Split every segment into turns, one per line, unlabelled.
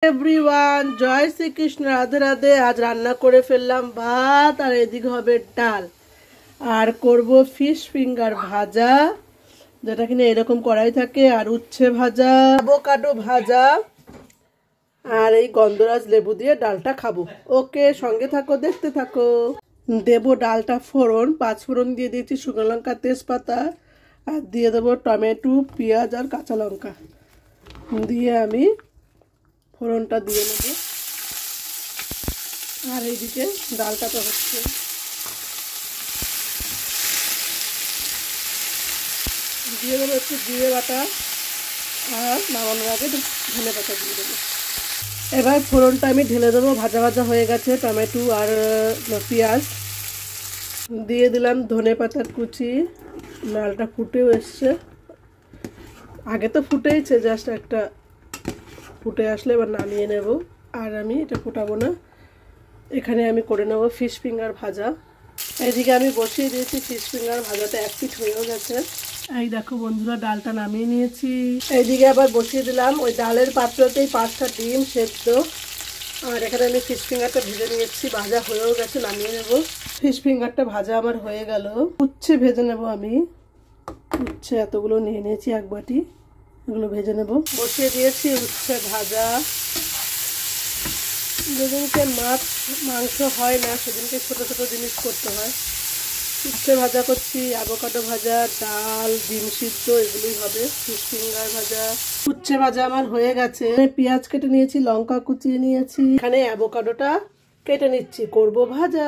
Everyone, জয় শ্রীকৃষ্ণ, রাধে রাধে। আজ রান্না করে ফেললাম ভাত, আর এদিকে হবে ডাল, আর করব ফিশ ফিঙ্গার ভাজা, যেটা কিনা এরকম কড়াই থাকে, আর উচ্ছে ভাজা, অ্যাভোকাডো ভাজা, আর এই গন্ধরাজ লেবু দিয়ে ডালটা খাবো। ওকে, সঙ্গে থাকো, দেখতে থাকো। দেবো ডালটা ফোড়ন, 5 ফোড়ন দিয়ে দিয়েছি, শুকনো লঙ্কা, তেজপাতা, আর দিয়ে দেবো টমেটো, পেঁয়াজ আর কাঁচা লঙ্কা দিয়ে আমি ফোড়নটা দিয়ে নেব। আর এইদিকে ডালটা তো হচ্ছে, দিয়ে দেবো একটু জিরে বাটা, আর নামানোর আগে ধনে পাতা দিয়ে দেবো। এবার ফোড়নটা আমি ঢেলে দেবো। ভাজা ভাজা হয়ে গেছে টমেটো আর পেঁয়াজ, দিয়ে দিলাম ধনে পাতার কুচি। ডালটা ফুটেও এসছে, আগে তো ফুটেইছে, জাস্ট একটা ফুটে আসলে এবার নামিয়ে নেব। আর আমি এটা ফোটাবো না, এখানে আমি করে নেব ফিশ ফিঙ্গার ভাজা। এইদিকে আমি বসিয়ে দিয়েছি ফিশ ফিঙ্গার ভাজাটা, 1 পিঠ হয়েও গেছে। এই দেখো বন্ধুরা, ডালটা নামিয়ে নিয়েছি। এইদিকে আবার বসিয়ে দিলাম ওই ডালের পাত্রতেই 5টা ডিম সেদ্ধ, আর এখানে আমি ফিশ ফিঙ্গারটা ভেজে নিয়েছি, ভাজা হয়েও গেছে, নামিয়ে নেব। ফিশ ফিঙ্গারটা ভাজা আমার হয়ে গেল। উচ্ছে ভেজে নেব আমি। উচ্ছে এতগুলো নিয়ে নিয়েছি, 1 বাটি, এগুলো ভেজে নেব। বসিয়ে দিয়েছি উচ্ছে ভাজা। যেদিনকে মাছ মাংস হয় না সেদিনকে ছোট ছোট জিনিস করতে হয়। উচ্ছে ভাজা করছি, অ্যাভোকাডো ভাজা, ডাল, ডিম সিদ্ধ, এগুলোই হবে। ফিশ ফিঙ্গার ভাজা, উচ্ছে ভাজা আমার হয়ে গেছে। পেঁয়াজ কেটে নিয়েছি, লঙ্কা কুচিয়ে নিয়েছি, এখানে অ্যাভোকাডোটা কেটে নিচ্ছি, করব ভাজা।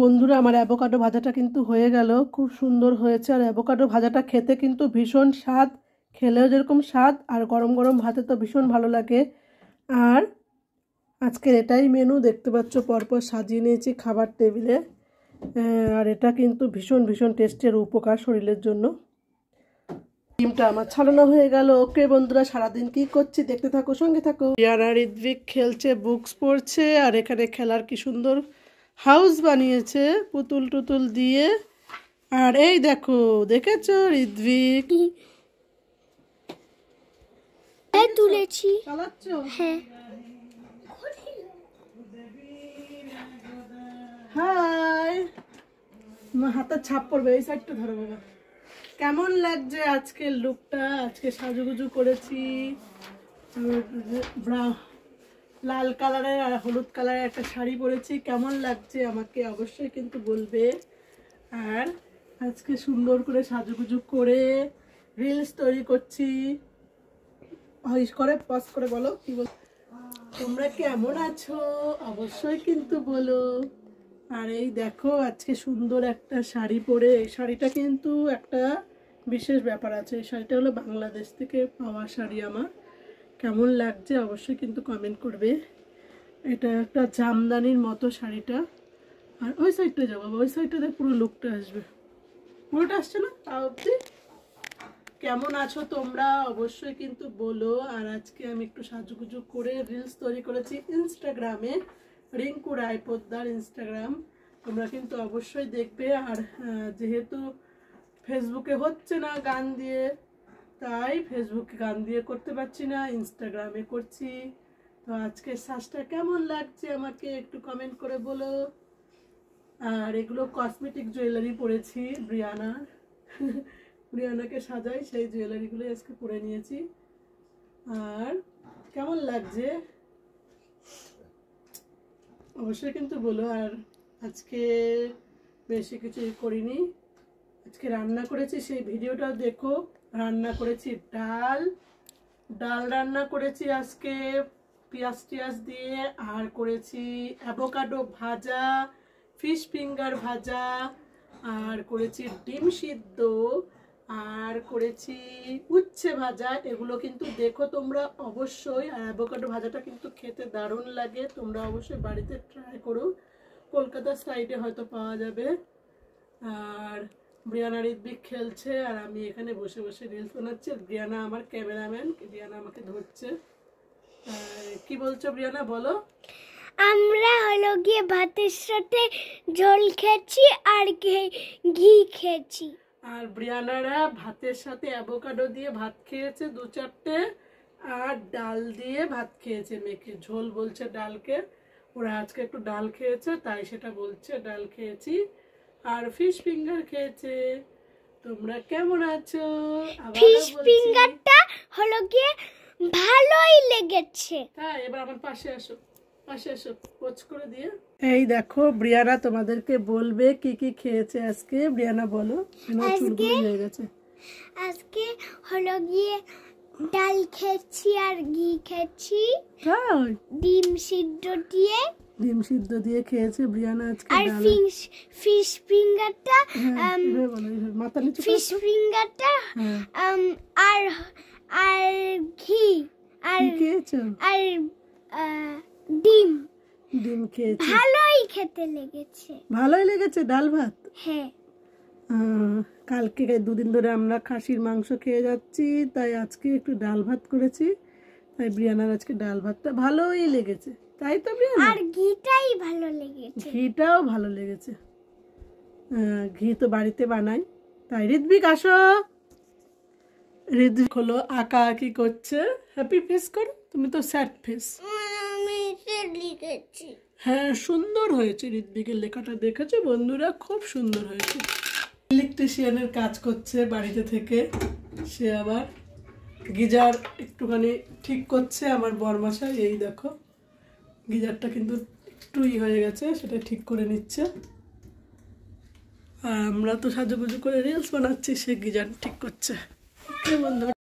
বন্ধুরা, আমার অ্যাভোকাডো ভাজাটা কিন্তু হয়ে গেল, খুব সুন্দর হয়েছে। আর অ্যাভোকাডো ভাজাটা খেতে কিন্তু ভীষণ স্বাদ, খেলেও যেরকম স্বাদ, আর গরম গরম ভাতে তো ভীষণ ভালো লাগে। আর আজকের এটাই মেনু, দেখতে পাচ্ছ পরপর সাজিয়ে নিয়েছি খাবার টেবিলে। আর এটা কিন্তু ভীষণ ভীষণ টেস্টের, উপকার শরীরের জন্য। ডিমটা আমার ছাড়ানো হয়ে গেল। ওকে বন্ধুরা, সারাদিন কি করছি দেখতে থাকো, সঙ্গে থাকো। রিয়ানা ঋত্বিক খেলছে, বুকস পড়ছে, আর এখানে খেলার কি সুন্দর হাউস বানিয়েছে পুতুল টুতুল দিয়ে। আর এই দেখো, দেখেছো ঋত্বিক
তুলেছি,
চালাচ্ছ?
হ্যাঁ।
হাই, হাতের ছাপ পড়বে, এই সাইডটা ধরো বাবা। কেমন লাগছে আজকের লুকটা? আজকে সাজুগুজু করেছি, লাল কালারের আর হলুদ কালারের একটা শাড়ি পরেছি। কেমন লাগছে আমাকে অবশ্যই কিন্তু বলবে। আর আজকে সুন্দর করে সাজুগুজু করে রিলস তৈরি করছি। করে পজ করে বলো, কি বল, তোমরা কেমন আছো অবশ্যই কিন্তু বলো। আর এই দেখো, আজকে সুন্দর একটা শাড়ি পরে, এই শাড়িটা কিন্তু একটা বিশেষ ব্যাপার আছে। এই শাড়িটা হলো বাংলাদেশ থেকে পাওয়া শাড়ি। আমার কেমন লাগছে অবশ্যই কিন্তু কমেন্ট করবে। এটা একটা জামদানির মতো শাড়িটা। আর ওই সাইডটা যাবো, ওই সাইডটাতে পুরো লুকটা আসবে, পুরোটা আসছে না তাও অব্দি। কেমন আছো তোমরা অবশ্যই কিন্তু বলো। আর আজকে আমি একটু সাজুগুজু করে রিলস তৈরি করেছি ইনস্টাগ্রামে, রিঙ্কু রায় পোদ্দার ইনস্টাগ্রাম, তোমরা কিন্তু অবশ্যই দেখবে। আর যেহেতু ফেসবুকে হচ্ছে না গান দিয়ে, তাই ফেসবুকে গান দিয়ে করতে পারছি না, ইনস্টাগ্রামে করছি। তো আজকে সাজটা কেমন লাগছে আমাকে একটু কমেন্ট করে বলো। আর এগুলো কসমেটিক জুয়েলারি পরেছি ব্রিয়ানার, ব্রিয়ানাকে সাজাই সেই জুয়েলারিগুলো আজকে পরে নিয়েছি। আর কেমন লাগছে অবশ্যই কিন্তু বলো। আর আজকে বেশি কিছু করিনি, আজকে রান্না করেছি, সেই ভিডিওটাও দেখো। রান্না করেছি ডাল রান্না করেছি আজকে পেঁয়াজ টিয়াজ দিয়ে, আর করেছি অ্যাভোকাডো ভাজা, ফিশ ফিঙ্গার ভাজা, আর করেছি ডিম সিদ্ধ, আর করেছি উচ্ছে ভাজা। এগুলো কিন্তু দেখো তোমরা অবশ্যই। আর অ্যাভোকাডো ভাজাটা কিন্তু খেতে দারুণ লাগে, তোমরা অবশ্যই বাড়িতে ট্রাই করো, কলকাতার সাইডে হয়তো পাওয়া যাবে। আর ব্রিয়ানা ঋত্বিক খেলছে, আর আমি এখানে বসে বসে রিলস বানাচ্ছি। ব্রিয়ানা আমার ক্যামেরাম্যান, ব্রিয়ানা আমাকে ধরছে। কি বলছো ব্রিয়ানা, বলো।
আমরা হলো গিয়ে ভাতের সাথে ঝোল খেয়েছি আর ঘি খেয়েছি।
আর ব্রিয়ানারা ভাতের সাথে অ্যাভোকাডো দিয়ে ভাত খেয়েছে 2-4টে, আর ডাল দিয়ে ভাত খেয়েছে মেখে, ঝোল বলছে ডালকে, ওরা আজকে একটু ডাল খেয়েছে তাই সেটা বলছে ডাল খেয়েছি। আর ফিশ ফিঙ্গার খেয়েছে। তোমরা কেমন আছো?
ফিশ ফিঙ্গারটা হলো গিয়ে ভালোই লেগেছে।
হ্যাঁ, এবার আমার পাশে আসো, পাশে আসো, কোচ করে দিয়ে। এই দেখো ব্রিয়ানা তোমাদেরকে বলবে কি কি খেয়েছে আজকে। ব্রিয়ানা বলো, চুলগুলো হয়ে গেছে।
আজকে হলো গিয়ে ডাল খেয়েছি আর ঘি খেয়েছি, ডিম সিদ্ধ দিয়ে।
ডিম সিদ্ধ দিয়ে খেয়েছে ব্রিয়ানা আজকে।
আর ফিশ ফিঙ্গারটা
মাথা নিচু
ফিশ ফিঙ্গারটা আর আর ঘি আর
খেয়েছো?
আর ডিম
ডিম খেয়েছে।
ভালোই খেতে লেগেছে।
ভালোই লেগেছে ডাল ভাত।
হ্যাঁ,
কালকে 2 দিন ধরে আমরা খাসির মাংস খেয়ে যাচ্ছি, তাই আজকে একটু ডাল ভাত করেছি। তাই ব্রিয়ানার আজকে ডাল ভাতটা ভালোই লেগেছে, তাই তো ব্রিয়ানা?
আর ঘিটাই ভালো লেগেছে।
ঘিটাও ভালো লেগেছে। ঘি তো বাড়িতে বানাই। তাই ঋত্বিক আসো। ঋত্বিক হলো আঁকা আঁকি করছে। হ্যাপি ফেস করো, তুমি তো স্যাড ফেস।
আমি লিখেছি।
হ্যাঁ, সুন্দর হয়েছে। ঋত্বিকের লেখাটা দেখেছো বন্ধুরা? খুব সুন্দর হয়েছে। ইলেকট্রিশিয়ানের কাজ করছে বাড়িতে থেকে। সে আবার গিজার একটুখানি ঠিক করছে আমার বরমশাই। এই দেখো গিজারটা কিন্তু একটু হয়ে গেছে, সেটা ঠিক করে নিচ্ছে। আর আমরা তো সাজুগুজু করে রিলস বানাচ্ছি, সে গিজার ঠিক করছে। ওকে বন্ধু।